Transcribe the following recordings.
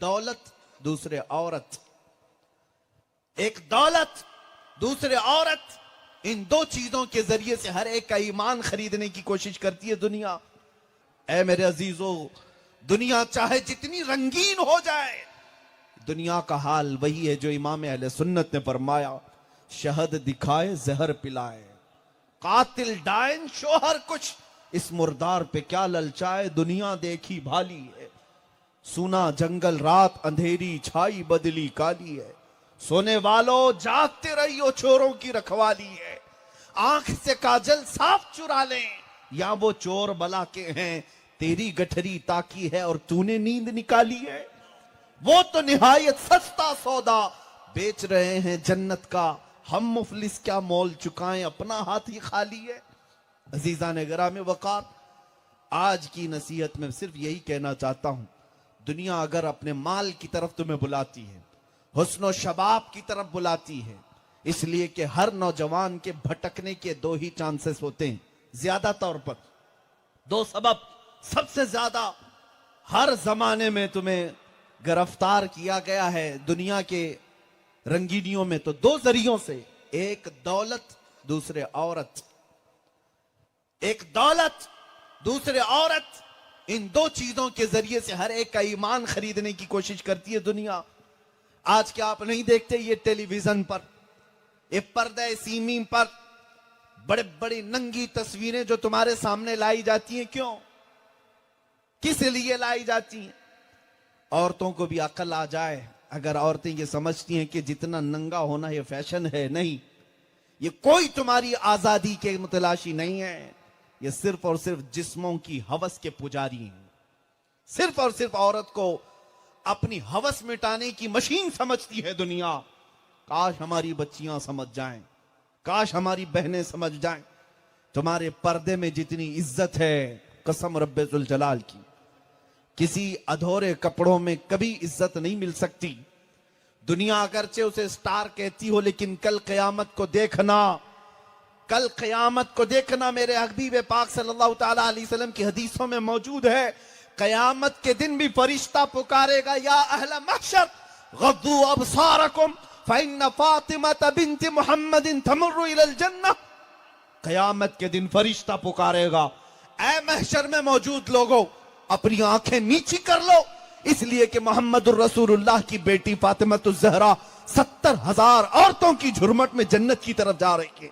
दौलत दूसरे औरत, एक दौलत दूसरे औरत, इन दो चीजों के जरिए से हर एक का ईमान खरीदने की कोशिश करती है दुनिया। ऐ मेरे अजीजों, दुनिया चाहे जितनी रंगीन हो जाए, दुनिया का हाल वही है जो इमाम अहले सुन्नत ने फरमाया, शहद दिखाए जहर पिलाए, कातिल डायन शोहर कुछ, इस मुर्दार पे क्या ललचाए, दुनिया देखी भाली है। सुना जंगल रात अंधेरी छाई बदली काली है, सोने वालों जागते रहियो चोरों की रखवाली है। आंख से काजल साफ चुरा लें, या वो चोर बला के हैं, तेरी गठरी ताकी है और तूने नींद निकाली है। वो तो निहायत सस्ता सौदा बेच रहे हैं जन्नत का, हम मुफलिस क्या मोल चुकाएं, अपना हाथ ही खाली है। अजीजा ने गिराम वकार, आज की नसीहत में सिर्फ यही कहना चाहता हूं, दुनिया अगर अपने माल की तरफ तुम्हें बुलाती है, हुस्न शबाब की तरफ बुलाती है, इसलिए कि हर नौजवान के भटकने के दो ही चांसेस होते हैं, ज्यादा तौर पर दो सबब। सबसे ज्यादा हर जमाने में तुम्हें गिरफ्तार किया गया है दुनिया के रंगीनियों में तो दो जरियों से, एक दौलत दूसरे औरत, एक दौलत दूसरे औरत, इन दो चीजों के जरिए से हर एक का ईमान खरीदने की कोशिश करती है दुनिया। आज क्या आप नहीं देखते ये टेलीविजन पर, ये पर्दे सीमी पर बड़े बड़ी नंगी तस्वीरें जो तुम्हारे सामने लाई जाती हैं, क्यों, किस लिए लाई जाती हैं? औरतों को भी अकल आ जाए, अगर औरतें ये समझती हैं कि जितना नंगा होना ये फैशन है, नहीं, ये कोई तुम्हारी आजादी के मुतलाशी नहीं है, ये सिर्फ और सिर्फ जिस्मों की हवस के पुजारी हैं। सिर्फ और सिर्फ औरत को अपनी हवस मिटाने की मशीन समझती है दुनिया। काश हमारी बच्चियां समझ जाएं, काश हमारी बहनें समझ जाएं, तुम्हारे पर्दे में जितनी इज्जत है, कसम रब्बे जुल जलाल की, किसी अधूरे कपड़ों में कभी इज्जत नहीं मिल सकती। दुनिया अगरचे उसे स्टार कहती हो, लेकिन कल क़यामत को देखना, कल क़यामत को देखना, मेरे हबीब पाक सल्लल्लाहु तआला अलैहि वसल्लम की हदीसों में मौजूद है, क़यामत के दिन भी फरिश्ता पुकारेगा, या अहला महशर गद्दू अबसारकुम फइन्न फातिमा बिन्त मुहम्मदिन तमुर्रु इलल जन्नह। क़यामत के दिन फरिश्ता पुकारेगा, ऐ महशर में मौजूद लोगों, अपनी आंखें नीची कर लो, इसलिए कि मोहम्मदुर रसूलुल्लाह की बेटी फातिमातुज ज़हरा 70,000 औरतों की झुरमट में जन्नत की तरफ जा रही है।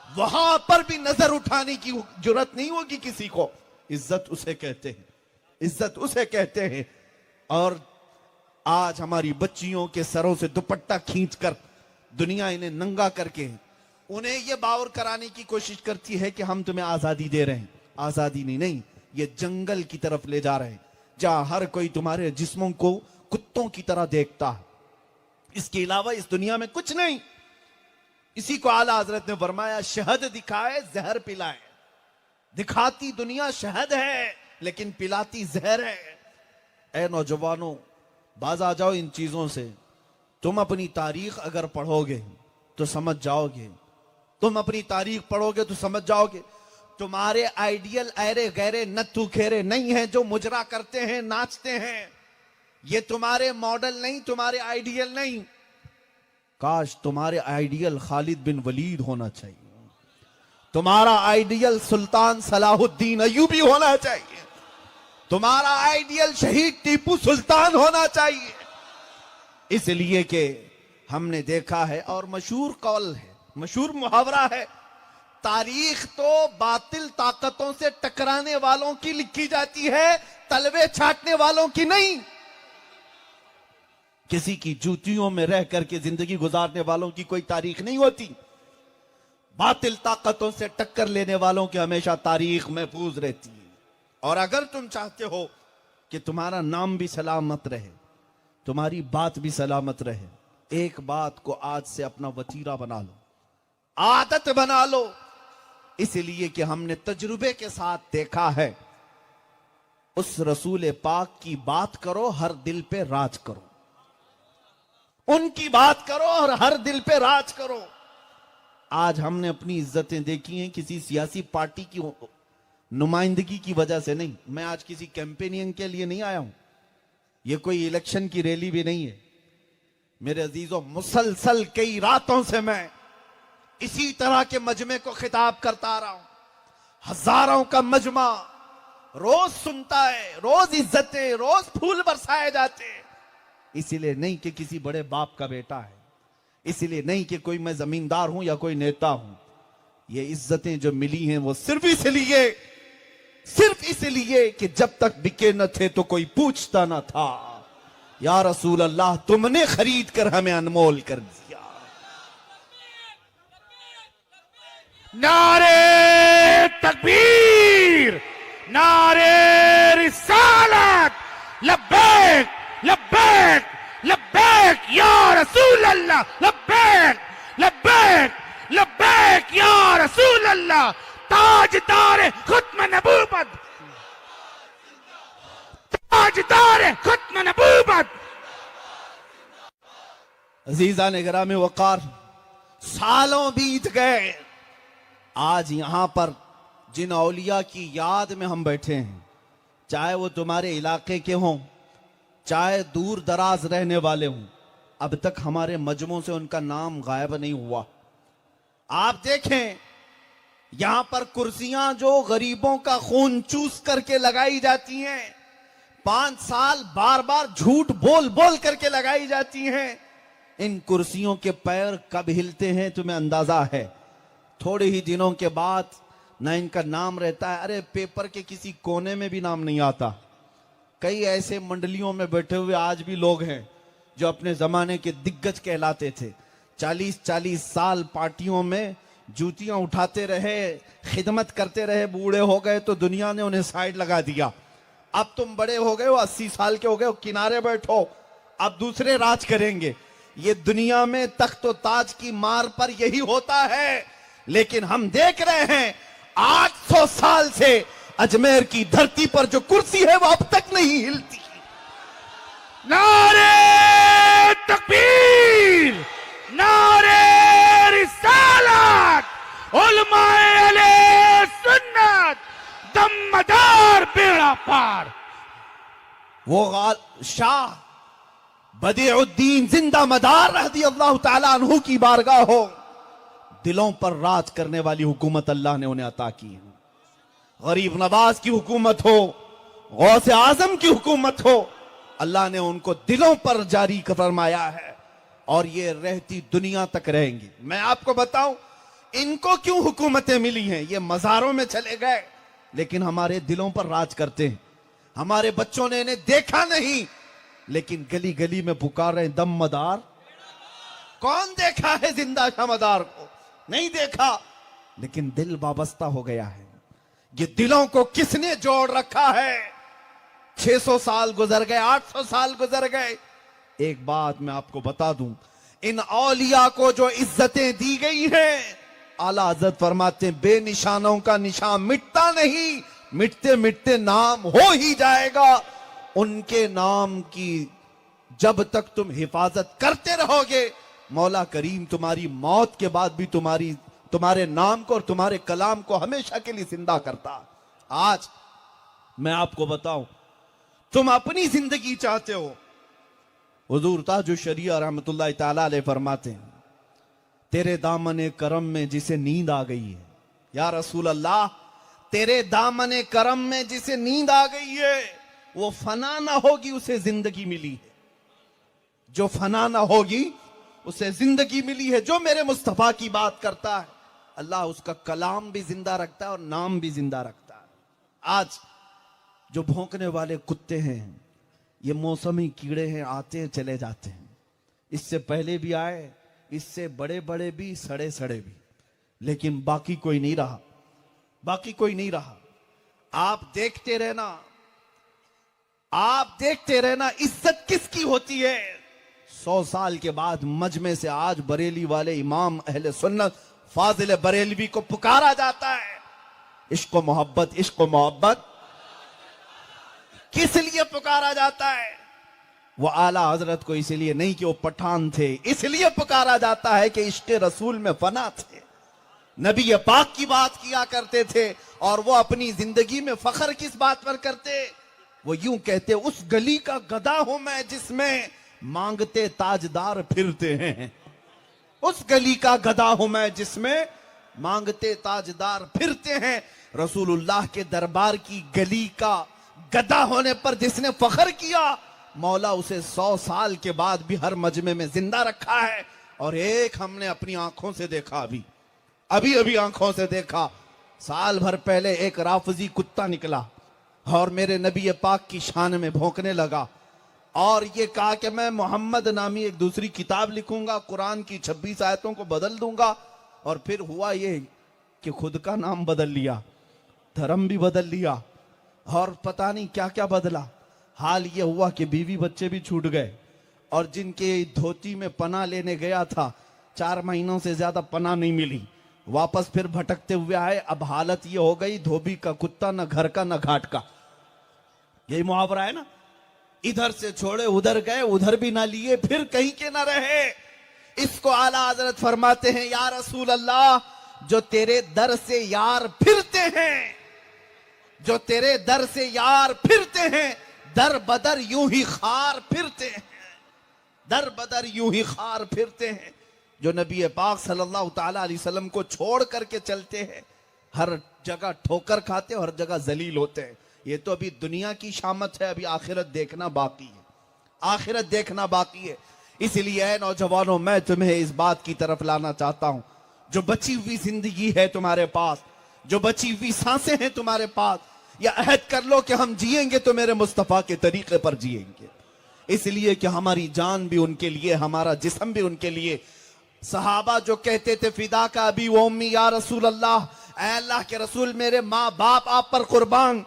वहां पर भी नजर उठाने की जुर्रत नहीं होगी किसी को। इज्जत उसे कहते हैं, इज्जत उसे कहते हैं। और आज हमारी बच्चियों के सरों से दुपट्टा खींचकर दुनिया इन्हें नंगा करके उन्हें यह बावर कराने की कोशिश करती है कि हम तुम्हें आजादी दे रहे हैं। आजादी नहीं, ये जंगल की तरफ ले जा रहे हैं, जहां हर कोई तुम्हारे जिस्मों को कुत्तों की तरह देखता है। इसके अलावा इस दुनिया में कुछ नहीं। इसी को आला हजरत ने फरमाया, शहद दिखाए जहर पिलाए। दिखाती दुनिया शहद है, लेकिन पिलाती जहर है। ऐ नौजवानों, बाज आ जाओ इन चीजों से। तुम अपनी तारीख अगर पढ़ोगे तो समझ जाओगे, तुम अपनी तारीख पढ़ोगे तो समझ जाओगे, तुम्हारे आइडियल ऐरे गैरे नत्थु खेरे नहीं है जो मुजरा करते हैं, नाचते हैं। ये तुम्हारे मॉडल नहीं, तुम्हारे आइडियल नहीं। काश तुम्हारे आइडियल खालिद बिन वलीद होना चाहिए, तुम्हारा आइडियल सुल्तान सलाहुद्दीन अय्यूबी होना चाहिए, तुम्हारा आइडियल शहीद टीपू सुल्तान होना चाहिए। इसलिए कि हमने देखा है, और मशहूर कौल है, मशहूर मुहावरा है, तारीख तो बातिल ताकतों से टकराने वालों की लिखी जाती है, तलवे छाटने वालों की नहीं। किसी की जूतियों में रह करके जिंदगी गुजारने वालों की कोई तारीख नहीं होती। बातिल ताकतों से टक्कर लेने वालों की हमेशा तारीख महफूज रहती है। और अगर तुम चाहते हो कि तुम्हारा नाम भी सलामत रहे, तुम्हारी बात भी सलामत रहे, एक बात को आज से अपना वतीरा बना लो, आदत बना लो। इसलिए कि हमने तजुर्बे के साथ देखा है, उस रसूल पाक की बात करो, हर दिल पे राज करो, उनकी बात करो और हर दिल पे राज करो। आज हमने अपनी इज्जतें देखी हैं किसी सियासी पार्टी की नुमाइंदगी की वजह से नहीं। मैं आज किसी कैंपेनिंग के लिए नहीं आया हूं, ये कोई इलेक्शन की रैली भी नहीं है मेरे अजीजों। मुसलसल कई रातों से मैं इसी तरह के मजमे को खिताब करता रहा हूं। हजारों का मजमा रोज सुनता है, रोज इज्जतें, रोज फूल बरसाए जाते हैं। इसीलिए नहीं कि किसी बड़े बाप का बेटा है, इसीलिए नहीं कि कोई मैं जमींदार हूं या कोई नेता हूं। ये इज्जतें जो मिली हैं वो सिर्फ इसलिए कि जब तक बिके न थे तो कोई पूछता न था। या रसूल अल्लाह, तुमने खरीद कर हमें अनमोल कर दिया। नारे तकबीर, नारे रिसालत, लब्बैक लब्बैक लब्बैक या रसूल अल्लाह, लब्बैक लब्बैक लब्बैक या रसूल अल्लाह। ताजदार खुत्म नबूवत, ताजदार खुत्म नबूवत। अजीजा ने गिरामी वकार, सालों बीत गए। आज यहां पर जिन औलिया की याद में हम बैठे हैं, चाहे वो तुम्हारे इलाके के हों, चाहे दूर दराज रहने वाले हों, अब तक हमारे मजमों से उनका नाम गायब नहीं हुआ। आप देखें, यहां पर कुर्सियां जो गरीबों का खून चूस करके लगाई जाती हैं, 5 साल बार बार झूठ बोल बोल करके लगाई जाती हैं, इन कुर्सियों के पैर कब हिलते हैं तुम्हें अंदाजा है? थोड़े ही दिनों के बाद ना इनका नाम रहता है। अरे पेपर के किसी कोने में भी नाम नहीं आता। कई ऐसे मंडलियों में बैठे हुए आज भी लोग हैं जो अपने जमाने के दिग्गज कहलाते थे। 40-40 साल पार्टियों में जूतियां उठाते रहे, खिदमत करते रहे, बूढ़े हो गए तो दुनिया ने उन्हें साइड लगा दिया। अब तुम बड़े हो गए हो, 80 साल के हो गए हो, किनारे बैठो, अब दूसरे राज करेंगे। ये दुनिया में तख्त व ताज की मार पर यही होता है। लेकिन हम देख रहे हैं 800 साल से अजमेर की धरती पर जो कुर्सी है वो अब तक नहीं हिलती। नारे तकबीर, नारे रिसालत, उलमाए अहले सुन्नत, दमदार बेड़ा पार। वो शाह बदीउद्दीन जिंदा मदार रज़ी अल्लाह ताला अन्हु की बारगाह हो, दिलों पर राज करने वाली हुकूमत अल्लाह ने उन्हें अता की है। गरीब नवाज की हुकूमत हो, गौसे आजम की हुकूमत हो, अल्लाह ने उनको दिलों पर जारी फरमाया है और ये रहती दुनिया तक रहेंगी। मैं आपको बताऊं इनको क्यों हुकूमतें मिली हैं। ये मज़ारों में चले गए लेकिन हमारे दिलों पर राज करते हैं। हमारे बच्चों ने इन्हें देखा नहीं लेकिन गली गली में पुकार रहे दम मदार। कौन देखा है जिंदा शाहमदार को? नहीं देखा, लेकिन दिल वाबस्ता हो गया है। ये दिलों को किसने जोड़ रखा है? 600 साल गुजर गए, 800 साल गुजर गए। एक बात मैं आपको बता दूं, इन औलिया को जो इज्जतें दी गई हैं, आला हज़रत फरमाते हैं बेनिशानों का निशान मिटता नहीं, मिटते मिटते नाम हो ही जाएगा। उनके नाम की जब तक तुम हिफाजत करते रहोगे, मौला करीम तुम्हारी मौत के बाद भी तुम्हारे नाम को और तुम्हारे कलाम को हमेशा के लिए जिंदा करता। आज मैं आपको बताऊं, तुम अपनी जिंदगी चाहते हो, हुजूर ताजुश शरिया रहमतुल्लाह ताला अलैह फरमाते हैं तेरे दामने करम में जिसे नींद आ गई है। या रसूल अल्लाह, तेरे दामने करम में जिसे नींद आ गई है वो फना ना होगी, उसे जिंदगी मिली है। जो फना ना होगी उसे जिंदगी मिली है। जो मेरे मुस्तफा की बात करता है, अल्लाह उसका कलाम भी जिंदा रखता है और नाम भी जिंदा रखता है। आज जो भौंकने वाले कुत्ते हैं, ये मौसमी कीड़े हैं, आते हैं चले जाते हैं। इससे पहले भी आए, इससे बड़े बड़े भी, सड़े सड़े भी, लेकिन बाकी कोई नहीं रहा, बाकी कोई नहीं रहा। आप देखते रहना, आप देखते रहना इज्जत किसकी होती है। 100 साल के बाद मजमे से आज बरेली वाले इमाम अहले सुन्नत फाजिल बरेलवी को पुकारा जाता है। इश्क मोहब्बत, इश्क मोहब्बत किस लिए पुकारा जाता है? वो आला हजरत को इसलिए नहीं कि वो पठान थे, इसलिए पुकारा जाता है कि इश्क रसूल में फना थे, नबी पाक की बात किया करते थे। और वो अपनी जिंदगी में फख्र किस बात पर करते? वो यूं कहते, उस गली का गधा हूं मैं जिसमें मांगते ताजदार फिरते हैं। उस गली का गधा हूं मैं जिसमें मांगते ताजदार फिरते हैं। रसूलुल्लाह के दरबार की गली का गधा होने पर जिसने फख्र किया, मौला उसे 100 साल के बाद भी हर मजमे में जिंदा रखा है। और एक हमने अपनी आंखों से देखा, अभी आंखों से देखा। साल भर पहले एक राफजी कुत्ता निकला और मेरे नबी पाक की शान में भौंकने लगा और ये कहा कि मैं मोहम्मद नामी एक दूसरी किताब लिखूंगा, कुरान की 26 आयतों को बदल दूंगा। और फिर हुआ ये कि खुद का नाम बदल लिया, धर्म भी बदल लिया और पता नहीं क्या क्या बदला। हाल ये हुआ कि बीवी बच्चे भी छूट गए और जिनके धोती में पनाह लेने गया था, 4 महीनों से ज्यादा पनाह नहीं मिली, वापस फिर भटकते हुए आए। अब हालत ये हो गई, धोबी का कुत्ता, न घर का न घाट का। यही मुहावरा है ना, इधर से छोड़े उधर गए, उधर भी ना लिए, फिर कहीं के ना रहे। इसको आला हजरत फरमाते हैं, या रसूल अल्लाह, जो तेरे दर से यार फिरते हैं, जो तेरे दर से यार फिरते हैं, दर बदर यूं ही खार फिरते हैं, दर बदर यूं ही खार फिरते हैं। जो नबी पाक सल्लल्लाहु ताला अलैहि वसल्लम को छोड़ करके चलते हैं, हर जगह ठोकर खाते, हर जगह जलील होते हैं। ये तो अभी दुनिया की शामत है, अभी आखिरत देखना बाकी है, आखिरत देखना बाकी है। इसलिए ऐ नौजवानों, मैं तुम्हें इस बात की तरफ लाना चाहता हूं, जो बची हुई जिंदगी है तुम्हारे पास, जो बची हुई सांसें हैं तुम्हारे पास, या अहद कर लो कि हम जिएंगे तो मेरे मुस्तफा के तरीके पर जिएंगे। इसलिए कि हमारी जान भी उनके लिए, हमारा जिस्म भी उनके लिए। सहाबा जो कहते थे, फिदा का अभी वो उम्मी या रसूल अल्लाह, ऐ अल्लाह के रसूल मेरे माँ बाप आप पर कुर्बान,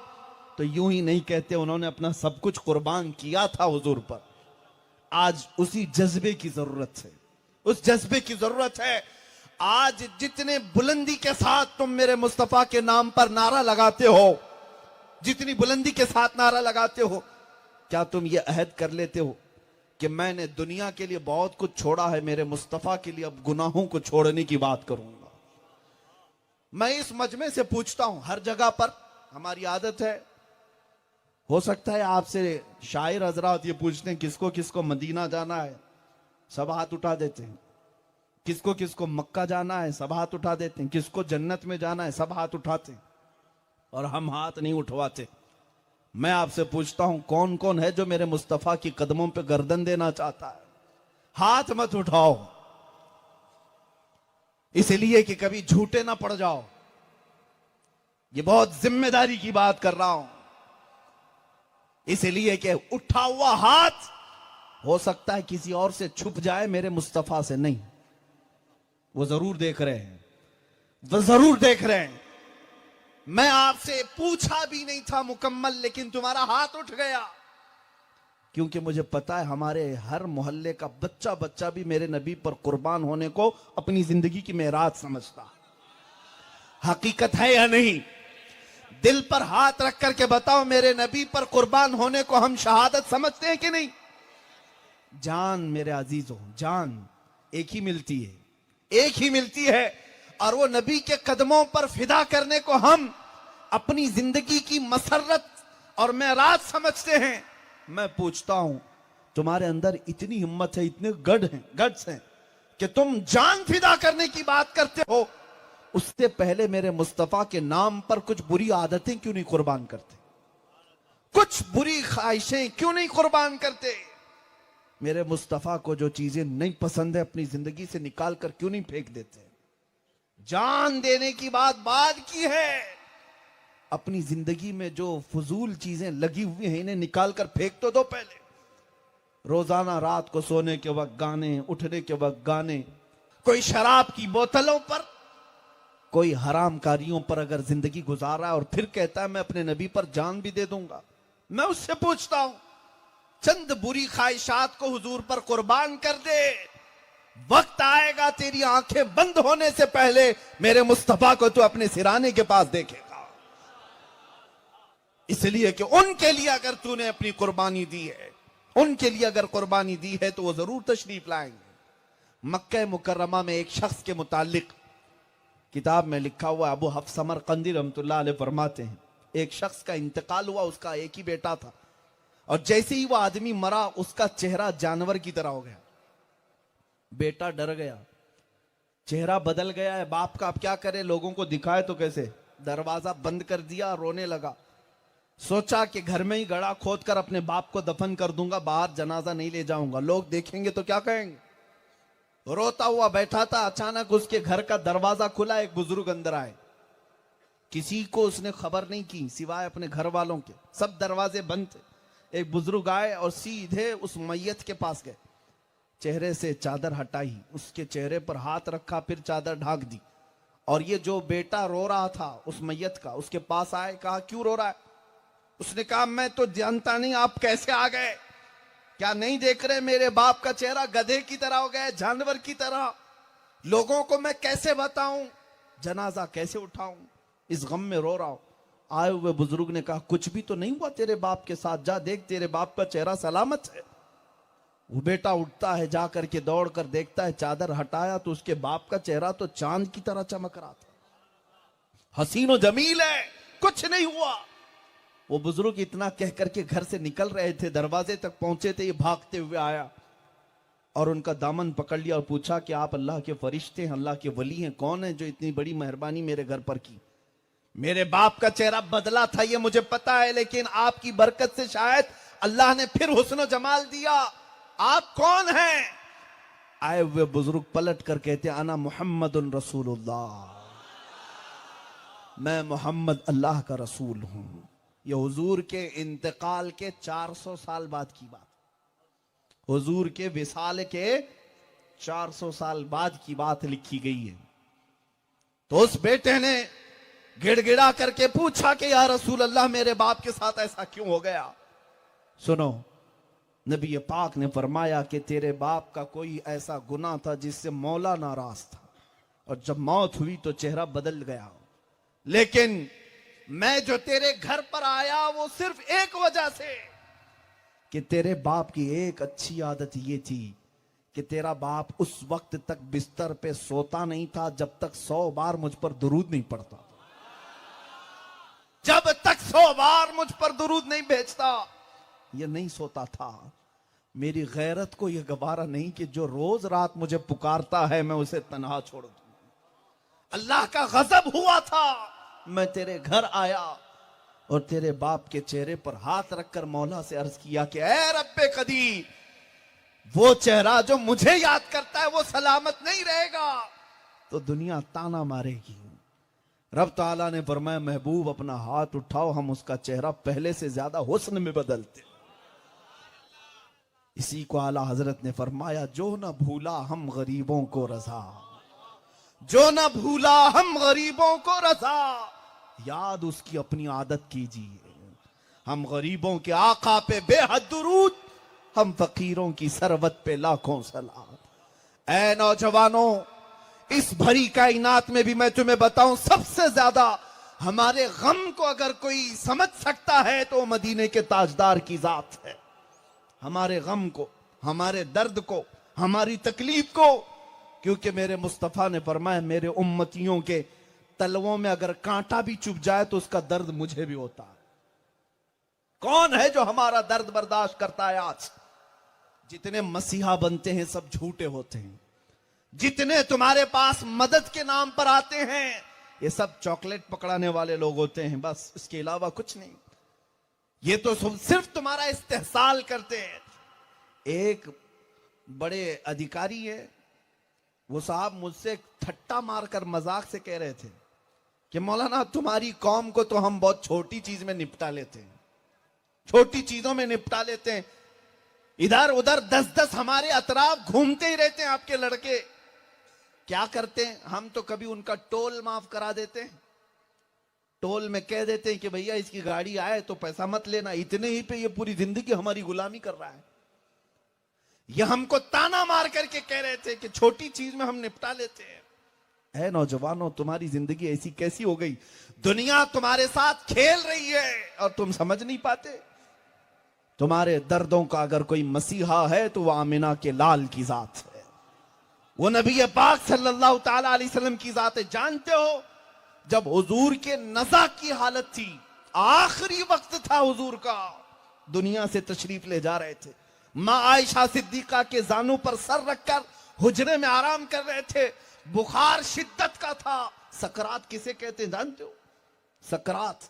तो यूं ही नहीं कहते, उन्होंने अपना सब कुछ कुर्बान किया था हुजूर पर। आज उसी जज्बे की जरूरत है, उस जज्बे की जरूरत है। आज जितने बुलंदी के साथ तुम मेरे मुस्तफा के नाम पर नारा लगाते हो, जितनी बुलंदी के साथ नारा लगाते हो, क्या तुम ये अहद कर लेते हो कि मैंने दुनिया के लिए बहुत कुछ छोड़ा है, मेरे मुस्तफा के लिए अब गुनाहों को छोड़ने की बात करूंगा? मैं इस मजमे से पूछता हूं, हर जगह पर हमारी आदत है, हो सकता है आपसे शायर हजरात ये पूछते हैं किसको किसको मदीना जाना है, सब हाथ उठा देते हैं। किसको किसको मक्का जाना है, सब हाथ उठा देते हैं। किसको जन्नत में जाना है, सब हाथ उठाते हैं, और हम हाथ नहीं उठवाते। मैं आपसे पूछता हूं, कौन कौन है जो मेरे मुस्तफा की कदमों पे गर्दन देना चाहता है? हाथ मत उठाओ, इसलिए कि कभी झूठे ना पड़ जाओ। ये बहुत जिम्मेदारी की बात कर रहा हूं, इसलिए कि उठा हुआ हाथ हो सकता है किसी और से छुप जाए, मेरे मुस्तफा से नहीं। वो जरूर देख रहे हैं, वो जरूर देख रहे हैं। मैं आपसे पूछा भी नहीं था मुकम्मल, लेकिन तुम्हारा हाथ उठ गया, क्योंकि मुझे पता है हमारे हर मोहल्ले का बच्चा बच्चा भी मेरे नबी पर कुर्बान होने को अपनी जिंदगी की मेराज समझता। हकीकत है या नहीं? दिल पर हाथ रख करके बताओ, मेरे नबी पर कुर्बान होने को हम शहादत समझते हैं कि नहीं? जान मेरे अजीजों, जान एक ही मिलती है, एक ही मिलती है, और वो नबी के कदमों पर फिदा करने को हम अपनी जिंदगी की मसरत और मेराज समझते हैं। मैं पूछता हूं, तुम्हारे अंदर इतनी हिम्मत है, इतने गट्स हैं कि तुम जान फिदा करने की बात करते हो, उससे पहले मेरे मुस्तफा के नाम पर कुछ बुरी आदतें क्यों नहीं कुर्बान करते? कुछ बुरी ख्वाहिशें क्यों नहीं कुर्बान करते? मेरे मुस्तफा को जो चीजें नहीं पसंद है, अपनी जिंदगी से निकाल कर क्यों नहीं फेंक देते? जान देने की बात बाद की है, अपनी जिंदगी में जो फजूल चीजें लगी हुई हैं, इन्हें निकाल कर फेंक तो दो पहले। रोजाना रात को सोने के वक्त गाने, उठने के वक्त गाने, कोई शराब की बोतलों पर, कोई हराम कारियों पर अगर जिंदगी गुजार रहा है और फिर कहता है मैं अपने नबी पर जान भी दे दूंगा। मैं उससे पूछता हूं, चंद बुरी ख्वाहिशात को हुजूर पर कुर्बान कर दे, वक्त आएगा तेरी आंखें बंद होने से पहले मेरे मुस्तफा को तू अपने सिराने के पास देखेगा। इसलिए कि उनके लिए अगर तूने अपनी कुर्बानी दी है, उनके लिए अगर कुर्बानी दी है, तो वो जरूर तशरीफ लाएंगे। मक्का मुकर्रमा में एक शख्स के मुतालिक किताब में लिखा हुआ, अबू हफ्स समरकंदी रहमतुल्लाह अलैह फरमाते हैं, एक शख्स का इंतकाल हुआ, उसका एक ही बेटा था, और जैसे ही वो आदमी मरा उसका चेहरा जानवर की तरह हो गया। बेटा डर गया, चेहरा बदल गया है बाप का, अब क्या करे, लोगों को दिखाए तो कैसे। दरवाजा बंद कर दिया, रोने लगा। सोचा कि घर में ही गड़ा खोद कर अपने बाप को दफन कर दूंगा, बाहर जनाजा नहीं ले जाऊंगा, लोग देखेंगे तो क्या कहेंगे। रोता हुआ बैठा था, अचानक उसके घर का दरवाजा खुला, एक बुजुर्ग अंदर आए। किसी को उसने खबर नहीं की सिवाय अपने घर वालों के, सब दरवाजे बंद थे। एक बुजुर्ग आए और सीधे उस मैयत के पास गए, चेहरे से चादर हटाई, उसके चेहरे पर हाथ रखा, फिर चादर ढाक दी। और ये जो बेटा रो रहा था उस मैयत का, उसके पास आए, कहा क्यों रो रहा है। उसने कहा मैं तो जानता नहीं आप कैसे आ गए, क्या नहीं देख रहे मेरे बाप का चेहरा गधे की तरह हो गया, जानवर की तरह, लोगों को मैं कैसे बताऊं, जनाजा कैसे उठाऊं, इस गम में रो रहा हूं। आए हुए बुजुर्ग ने कहा कुछ भी तो नहीं हुआ तेरे बाप के साथ, जा देख तेरे बाप का चेहरा सलामत है। वो बेटा उठता है, जा करके दौड़ कर देखता है, चादर हटाया तो उसके बाप का चेहरा तो चांद की तरह चमक रहा था, हसीनो जमील है, कुछ नहीं हुआ। वो बुजुर्ग इतना कह करके घर से निकल रहे थे, दरवाजे तक पहुंचे थे, ये भागते हुए आया और उनका दामन पकड़ लिया और पूछा कि आप अल्लाह के फरिश्ते हैं, अल्लाह के वली हैं, कौन है जो इतनी बड़ी मेहरबानी मेरे घर पर की। मेरे बाप का चेहरा बदला था ये मुझे पता है, लेकिन आपकी बरकत से शायद अल्लाह ने फिर हुस्न जमाल दिया, आप कौन हैं। आए हुए बुजुर्ग पलट कर कहते अना मुहम्मदुन रसूलुल्लाह, मैं मोहम्मद अल्लाह का रसूल हूं। ये हुजूर के इंतकाल के 400 साल बाद की बात, हुजूर के विसाल के 400 साल बाद की बात लिखी गई है। तो उस बेटे ने गिड़गिड़ा करके पूछा कि या रसूल अल्लाह मेरे बाप के साथ ऐसा क्यों हो गया। सुनो, नबी पाक ने फरमाया कि तेरे बाप का कोई ऐसा गुनाह था जिससे मौला नाराज था, और जब मौत हुई तो चेहरा बदल गया। लेकिन मैं जो तेरे घर पर आया वो सिर्फ एक वजह से, कि तेरे बाप की एक अच्छी आदत ये थी कि तेरा बाप उस वक्त तक बिस्तर पे सोता नहीं था जब तक 100 बार मुझ पर दुरूद नहीं पड़ता, जब तक 100 बार मुझ पर दुरूद नहीं भेजता ये नहीं सोता था। मेरी गैरत को यह गवारा नहीं कि जो रोज रात मुझे पुकारता है मैं उसे तन्हा छोड़ दूं। अल्लाह का गजब हुआ था, मैं तेरे घर आया और तेरे बाप के चेहरे पर हाथ रखकर मौला से अर्ज किया कि ऐ रब्बे कदीर, वो चेहरा जो मुझे याद करता है वो सलामत नहीं रहेगा तो दुनिया ताना मारेगी। रब ताला ने फरमाया महबूब अपना हाथ उठाओ, हम उसका चेहरा पहले से ज्यादा हुस्न में बदलते। इसी को आला हजरत ने फरमाया जो न भूला हम गरीबों को रजा, जो न भूला हम गरीबों को रजा, याद उसकी अपनी आदत कीजिए। हम गरीबों के आका पे बेहद दुरूद, हम फकीरों की सरवत पे लाखों सलात। ऐ नौजवानों, इस भरी कायनात में भी मैं तुम्हें बताऊं सबसे ज्यादा हमारे गम को अगर कोई समझ सकता है तो मदीने के ताजदार की जात है। हमारे गम को, हमारे दर्द को, हमारी तकलीफ को, क्योंकि मेरे मुस्तफा ने फरमाया मेरे उम्मतियों के तलवों में अगर कांटा भी चुभ जाए तो उसका दर्द मुझे भी होता है। कौन है जो हमारा दर्द बर्दाश्त करता है। आज जितने मसीहा बनते हैं सब झूठे होते हैं, जितने तुम्हारे पास मदद के नाम पर आते हैं ये सब चॉकलेट पकड़ाने वाले लोग होते हैं, बस इसके अलावा कुछ नहीं। ये तो सिर्फ तुम्हारा इस्तेहसाल करते हैं। एक बड़े अधिकारी है, वो साहब मुझसे ठट्टा मारकर मजाक से कह रहे थे कि मौलाना तुम्हारी कौम को तो हम बहुत छोटी चीज में निपटा लेते हैं, छोटी चीजों में निपटा लेते हैं, इधर उधर 10-10 हमारे अतराफ घूमते ही रहते हैं आपके लड़के। क्या करते हैं, हम तो कभी उनका टोल माफ करा देते हैं, टोल में कह देते हैं कि भैया इसकी गाड़ी आए तो पैसा मत लेना, इतने ही पे ये पूरी जिंदगी हमारी गुलामी कर रहा है। ये हमको ताना मार करके कह रहे थे कि छोटी चीज में हम निपटा लेते हैं। ऐ नौजवानों, तुम्हारी जिंदगी ऐसी कैसी हो गई, दुनिया तुम्हारे साथ खेल रही है और तुम समझ नहीं पाते। तुम्हारे दर्दों का अगर कोई मसीहा है तो वह आमिना के लाल की जात है, वो नबी पाक सल्लल्लाहु ताला अलैहि वसल्लम की जात है। जानते हो जब हुजूर के नज़ा की हालत थी, आखिरी वक्त था हुजूर का, दुनिया से तशरीफ ले जा रहे थे। माँ आयशा सिद्दीका के जानू पर सर रखकर हुजरे में आराम कर रहे थे। बुखार शिद्दत का था। सकरात किसे कहते हैं जानते हो? सकरात,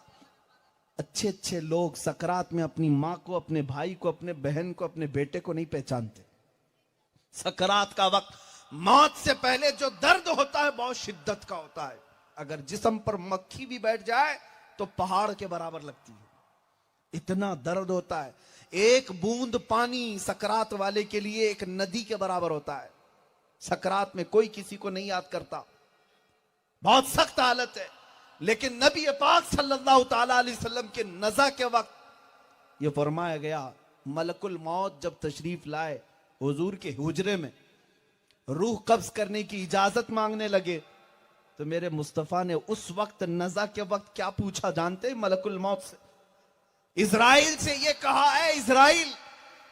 अच्छे अच्छे लोग सकरात में अपनी माँ को, अपने भाई को, अपने बहन को, अपने बेटे को नहीं पहचानते। सकरात का वक्त, मौत से पहले जो दर्द होता है बहुत शिद्दत का होता है। अगर जिस्म पर मक्खी भी बैठ जाए तो पहाड़ के बराबर लगती है, इतना दर्द होता है। एक बूंद पानी सकरात वाले के लिए एक नदी के बराबर होता है। सकरात में कोई किसी को नहीं याद करता, बहुत सख्त हालत है। लेकिन नबी पाक सल्लल्लाहु ताला अलैहि वसल्लम के नज़ा के वक्त यह फरमाया गया, मलकुल मौत जब तशरीफ लाए हुजूर के हुजरे में, रूह कब्ज करने की इजाजत मांगने लगे, तो मेरे मुस्तफा ने उस वक्त नज़ा के वक्त क्या पूछा जानते? मलकुल मौत से, इजराइल से ये कहा है, इजराइल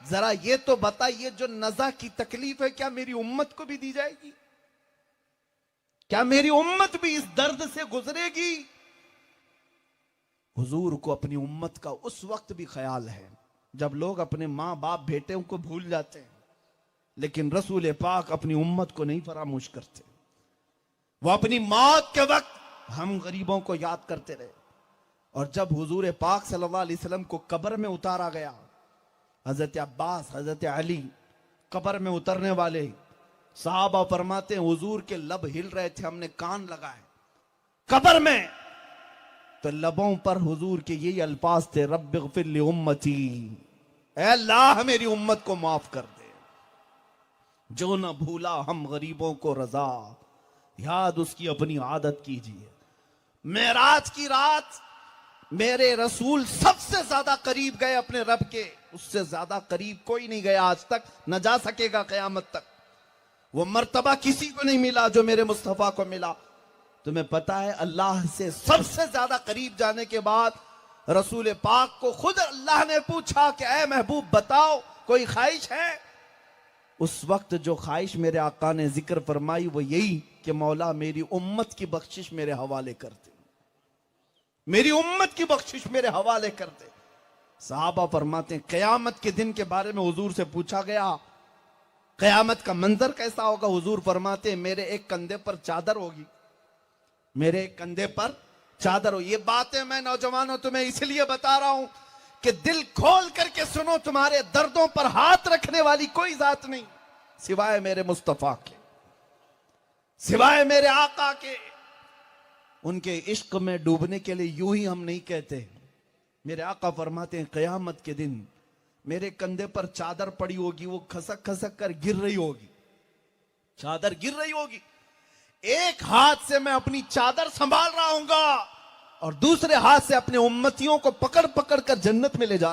जरा ये तो बता, ये जो नज़ा की तकलीफ है क्या मेरी उम्मत को भी दी जाएगी? क्या मेरी उम्मत भी इस दर्द से गुजरेगी? हुजूर को अपनी उम्मत का उस वक्त भी ख्याल है जब लोग अपने मां बाप बेटे को भूल जाते हैं, लेकिन रसूल पाक अपनी उम्मत को नहीं फरामोश करते। वो अपनी मौत के वक्त हम गरीबों को याद करते रहे। और जब हुजूर पाक सल्लल्लाहु अलैहि वसल्लम को कब्र में उतारा गया, हजरत अब्बास, हजरत अली कब्र में उतरने वाले, साहबा फरमाते हैं हुजूर के लब हिल रहे थे, हमने कान लगाए कब्र में, तो लबों पर हुजूर के यही अल्फाज थे, रब्बिग़फिर ली उम्मती, ऐ अल्लाह मेरी उम्मत को माफ कर दे। जो न भूला हम गरीबों को रजा, याद उसकी अपनी आदत कीजिए। मेराज की रात मेरे रसूल सबसे ज्यादा करीब गए अपने रब के, उससे ज्यादा करीब कोई नहीं गया आज तक, न जा सकेगा कयामत तक। वो मर्तबा किसी को नहीं मिला जो मेरे मुस्तफा को मिला। तुम्हें पता है अल्लाह से सबसे ज्यादा करीब जाने के बाद रसूल पाक को खुद अल्लाह ने पूछा कि ऐ महबूब बताओ कोई ख्वाहिश है? उस वक्त जो ख्वाहिश मेरे आका ने जिक्र फरमाई वो यही कि मौला मेरी उम्मत की बख्शिश मेरे हवाले कर दे, मेरी उम्मत की बख्शिश मेरे हवाले कर दे। साहबा फरमाते हैं कयामत के दिन के बारे में हुजूर से पूछा गया, कयामत का मंजर कैसा होगा? हुजूर फरमाते हैं मेरे एक कंधे पर चादर होगी, मेरे एक कंधे पर चादर हो। ये बातें मैं नौजवानों तुम्हें इसलिए बता रहा हूं कि दिल खोल करके सुनो, तुम्हारे दर्दों पर हाथ रखने वाली कोई जात नहीं सिवाय मेरे मुस्तफा के, सिवाय मेरे आका के। उनके इश्क में डूबने के लिए यूं ही हम नहीं कहते। मेरे आका फरमाते हैं कयामत के दिन मेरे कंधे पर चादर पड़ी होगी, वो खसक खसक कर गिर रही होगी, चादर गिर रही होगी। एक हाथ से मैं अपनी चादर संभाल रहा हूंगा और दूसरे हाथ से अपने उम्मतियों को पकड़ पकड़ कर जन्नत में ले जा